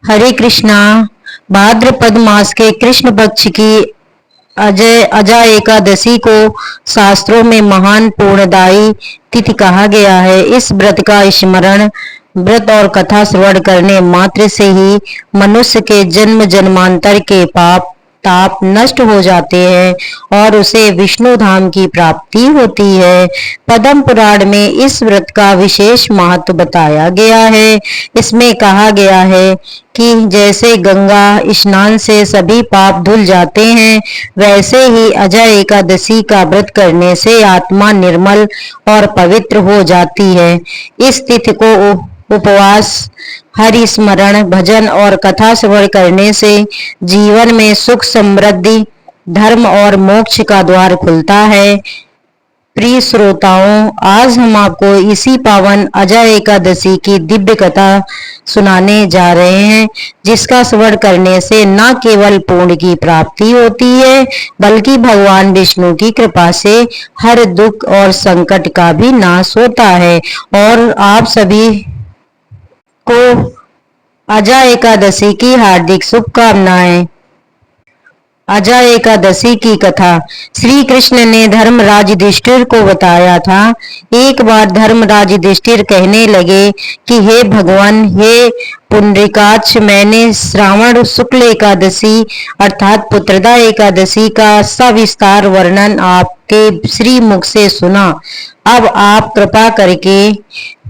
हरे कृष्णा। भाद्रपद मास के कृष्ण पक्ष की अजा एकादशी को शास्त्रों में महान पूर्णदायी तिथि कहा गया है। इस व्रत का स्मरण, व्रत और कथा श्रवण करने मात्र से ही मनुष्य के जन्म जन्मांतर के पाप ताप नष्ट हो जाते हैं और उसे विष्णु धाम की प्राप्ति होती है। पद्म पुराण में इस व्रत का विशेष महत्व बताया गया है। इसमें कहा गया है कि जैसे गंगा स्नान से सभी पाप धुल जाते हैं, वैसे ही अजय एकादशी का व्रत करने से आत्मा निर्मल और पवित्र हो जाती है। इस तिथि को उपवास, हरि स्मरण, भजन और कथा श्रवण करने से जीवन में सुख समृद्धि, धर्म और मोक्ष का द्वार खुलता है। प्रिय श्रोताओं, आज हम आपको इसी पावन अजय एकादशी की दिव्य कथा सुनाने जा रहे हैं, जिसका श्रवण करने से न केवल पुण्य की प्राप्ति होती है, बल्कि भगवान विष्णु की कृपा से हर दुख और संकट का भी नाश होता है। और आप सभी को अजय एकादशी की हार्दिक शुभकामनाएं। अजय एकादशी की कथा। श्री कृष्ण ने धर्मराज युधिष्ठिर को बताया था। एक बार धर्मराज युधिष्ठिर कहने लगे कि हे भगवान, हे पुंडरीकाक्ष, मैंने श्रावण शुक्ल एकादशी अर्थात पुत्रदा एकादशी का सविस्तार वर्णन आपके श्री मुख से सुना। अब आप कृपा करके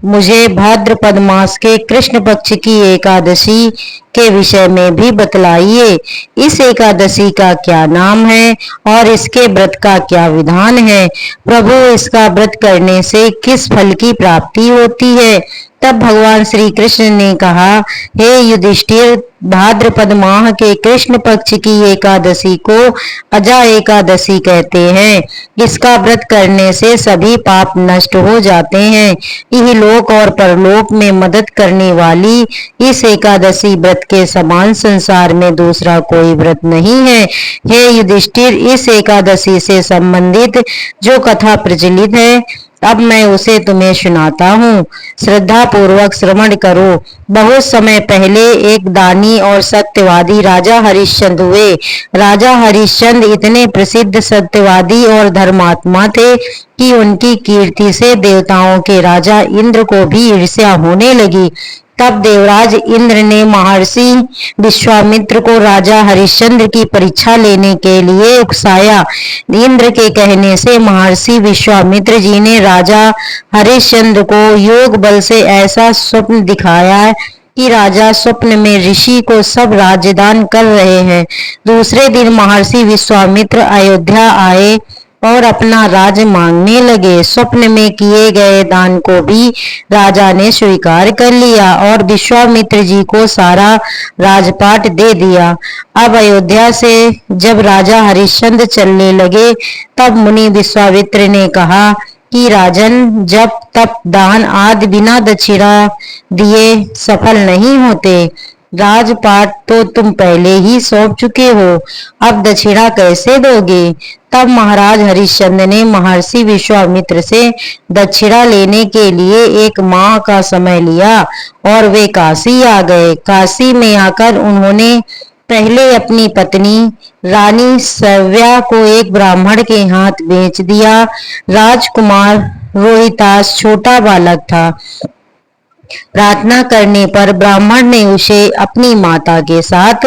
मुझे भाद्रपद मास के कृष्ण पक्ष की एकादशी के विषय में भी बतलाइए। इस एकादशी का क्या नाम है और इसके व्रत का क्या विधान है? प्रभु, इसका व्रत करने से किस फल की प्राप्ति होती है? तब भगवान श्री कृष्ण ने कहा, हे युधिष्ठिर, भाद्रपद माह के कृष्ण पक्ष की एकादशी को अजा एकादशी कहते हैं। इसका व्रत करने से सभी पाप नष्ट हो जाते हैं। यह लोक और परलोक में मदद करने वाली इस एकादशी व्रत के समान संसार में दूसरा कोई व्रत नहीं है। हे युधिष्ठिर, इस एकादशी से संबंधित जो कथा प्रचलित है, अब मैं उसे तुम्हें सुनाता हूँ। श्रद्धा पूर्वक श्रवण करो। बहुत समय पहले एक दानी और सत्यवादी राजा हरिश्चंद्र हुए। राजा हरिश्चंद्र इतने प्रसिद्ध सत्यवादी और धर्मात्मा थे कि उनकी कीर्ति से देवताओं के राजा इंद्र को भी ईर्ष्या होने लगी। तब देवराज इंद्र ने महर्षि विश्वामित्र को राजा हरिश्चंद्र की परीक्षा लेने के लिए उकसाया। इंद्र के कहने से महर्षि विश्वामित्र जी ने राजा हरिश्चंद्र को योग बल से ऐसा स्वप्न दिखाया कि राजा स्वप्न में ऋषि को सब राज्यदान कर रहे हैं। दूसरे दिन महर्षि विश्वामित्र अयोध्या आए और अपना राज मांगने लगे। स्वप्न में किए गए दान को भी राजा ने स्वीकार कर लिया और विश्वामित्र जी को सारा राजपाट दे दिया। अब अयोध्या से जब राजा हरिश्चंद्र चलने लगे, तब मुनि विश्वामित्र ने कहा कि राजन, जब तप दान आदि बिना दक्षिणा दिए सफल नहीं होते। राजपाट तो तुम पहले ही सौंप चुके हो, अब दक्षिणा कैसे दोगे? तब महाराज हरिश्चंद्र ने महर्षि विश्वामित्र से दक्षिणा लेने के लिए एक माह का समय लिया और वे काशी आ गए। काशी में आकर उन्होंने पहले अपनी पत्नी रानी सव्या को एक ब्राह्मण के हाथ बेच दिया। राजकुमार रोहितास छोटा बालक था। प्रार्थना करने पर ब्राह्मण ने उसे अपनी माता के साथ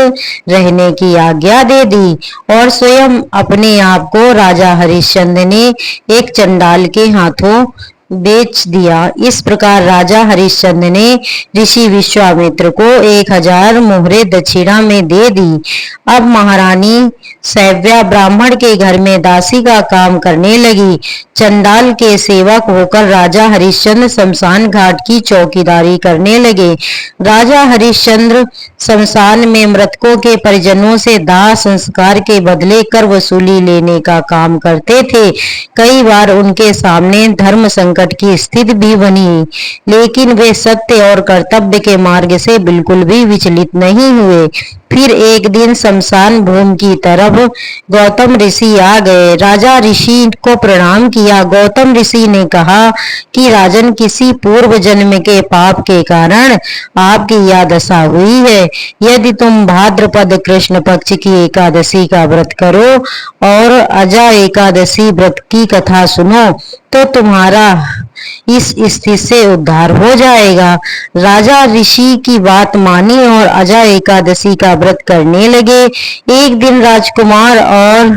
रहने की आज्ञा दे दी और स्वयं अपने आप को राजा हरिश्चंद्र ने एक चंडाल के हाथों बेच दिया। इस प्रकार राजा हरिश्चंद्र ने ऋषि विश्वामित्र को 1000 मोहरे दक्षिणा में दे दी। अब महारानी सव्या ब्राह्मण के घर में दासी का काम करने लगी। चंडाल के सेवक होकर राजा हरिश्चंद्र शमशान घाट की चौकीदारी करने लगे। राजा हरिश्चंद्र शमशान में मृतकों के परिजनों से दाह संस्कार के बदले कर वसूली लेने का काम करते थे। कई बार उनके सामने धर्म संकट की स्थिति भी बनी, लेकिन वे सत्य और कर्तव्य के मार्ग से बिल्कुल भी विचलित नहीं हुए। फिर एक दिन शमशान भूमि की तरफ गौतम ऋषि आ गए। राजा ऋषि को प्रणाम किया। गौतम ऋषि ने कहा कि राजन, किसी पूर्व जन्म के पाप के कारण आपकी यह दशा हुई है। यदि तुम भाद्रपद कृष्ण पक्ष की एकादशी का व्रत करो और अजा एकादशी व्रत की कथा सुनो तो तुम्हारा इस स्थिति से उद्धार हो जाएगा। राजा ऋषि की बात मानी और अजा एकादशी का व्रत करने लगे। एक दिन राजकुमार और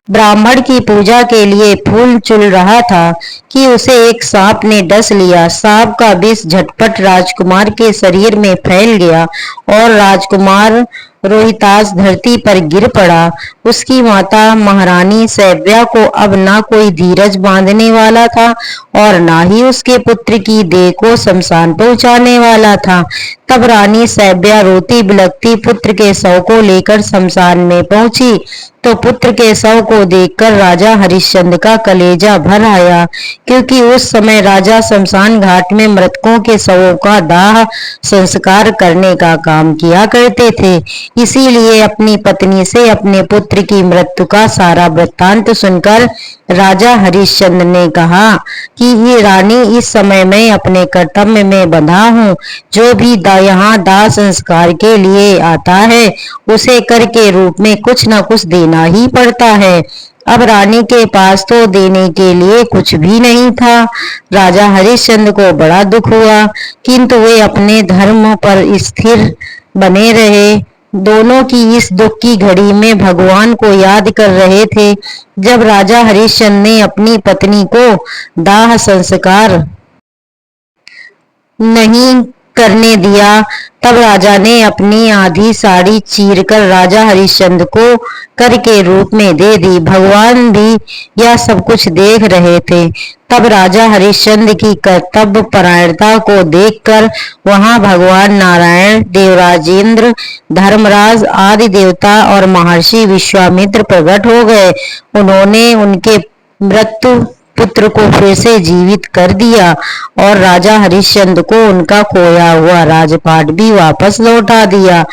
ब्राह्मण की पूजा के लिए फूल चुन रहा था कि उसे एक सांप ने डस लिया। सांप का विष झटपट राजकुमार के शरीर में फैल गया और राजकुमार रोहितास धरती पर गिर पड़ा। उसकी माता महारानी सैव्या को अब ना कोई धीरज बांधने वाला था और ना ही उसके पुत्र की देह को शमशान पहुंचाने वाला था। तब रानी सैव्या रोती बिलखती पुत्र के शव को लेकर शमशान में पहुंची तो पुत्र के शव को देखकर राजा हरिश्चंद्र का कलेजा भर आया, क्योंकि उस समय राजा शमशान घाट में मृतकों के शवों का दाह संस्कार करने का काम किया करते थे। इसीलिए अपनी पत्नी से अपने पुत्र की मृत्यु का सारा वृत्तांत सुनकर राजा हरिश्चंद्र ने कहा कि ये रानी, इस समय मैं अपने कर्तव्य में बंधा हूँ। जो भी यहाँ दाह संस्कार के लिए आता है उसे कर के रूप में कुछ न कुछ देना ही पड़ता है। अब रानी के पास तो देने के लिए कुछ भी नहीं था। राजा हरिश्चंद्र को बड़ा दुख हुआ, किंतु वे अपने धर्म पर स्थिर बने रहे। दोनों की इस दुख की घड़ी में भगवान को याद कर रहे थे। जब राजा हरिश्चंद्र ने अपनी पत्नी को दाह संस्कार नहीं करने दिया, तब राजा ने अपनी आधी साड़ी चीरकर राजा हरिश्चंद्र को कर के रूप में दे दी। भगवान भी यह सब कुछ देख रहे थे। तब राजा हरिश्चंद्र की कर्तव्य परायणता को देखकर वहां भगवान नारायण, देवराजेंद्र, धर्मराज आदि देवता और महर्षि विश्वामित्र प्रकट हो गए। उन्होंने उनके मृत्यु पुत्र को फिर से जीवित कर दिया और राजा हरिश्चंद्र को उनका खोया हुआ राजपाट भी वापस लौटा दिया।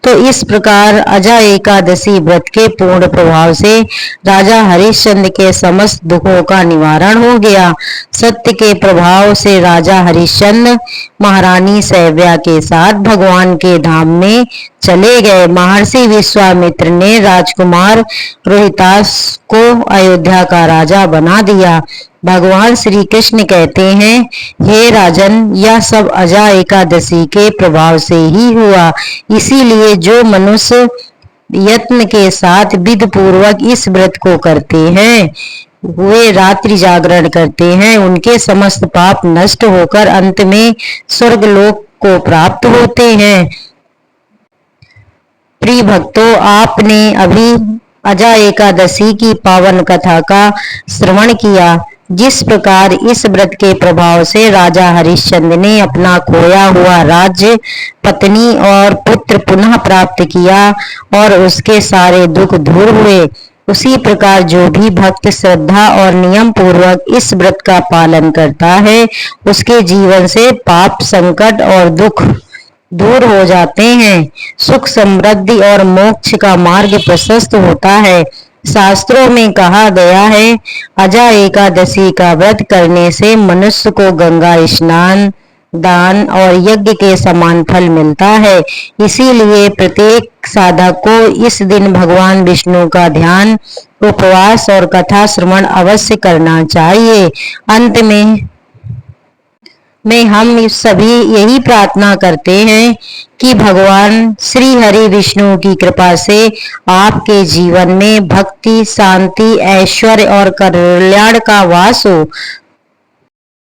तो इस प्रकार अजा एकादशी व्रत के पूर्ण प्रभाव से राजा हरिश्चंद्र के समस्त दुखों का निवारण हो गया। सत्य के प्रभाव से राजा हरिश्चंद्र महारानी सैव्या के साथ भगवान के धाम में चले गए। महर्षि विश्वामित्र ने राजकुमार रोहितास को अयोध्या का राजा बना दिया। भगवान श्री कृष्ण कहते हैं, हे राजन, यह सब अजा एकादशी के प्रभाव से ही हुआ। इसीलिए जो मनुष्य यत्न के साथ विधि पूर्वक इस व्रत को करते हैं, वे रात्रि जागरण करते हैं, उनके समस्त पाप नष्ट होकर अंत में स्वर्ग लोक को प्राप्त होते हैं। प्रिय भक्तों, आपने अभी अजा एकादशी की पावन कथा का श्रवण किया। जिस प्रकार इस व्रत के प्रभाव से राजा हरिश्चंद्र ने अपना खोया हुआ राज्य, पत्नी और पुत्र पुनः प्राप्त किया और उसके सारे दुख दूर हुए, उसी प्रकार जो भी भक्त श्रद्धा और नियम पूर्वक इस व्रत का पालन करता है, उसके जीवन से पाप, संकट और दुख दूर हो जाते हैं। सुख, समृद्धि और मोक्ष का मार्ग प्रशस्त होता है। शास्त्रों में कहा गया है, अजा एकादशी का व्रत करने से मनुष्य को गंगा स्नान, दान और यज्ञ के समान फल मिलता है। इसीलिए प्रत्येक साधक को इस दिन भगवान विष्णु का ध्यान, उपवास और कथा श्रवण अवश्य करना चाहिए। अंत में हम सभी यही प्रार्थना करते हैं कि भगवान श्री हरि विष्णु की कृपा से आपके जीवन में भक्ति, शांति, ऐश्वर्य और कल्याण का वास हो।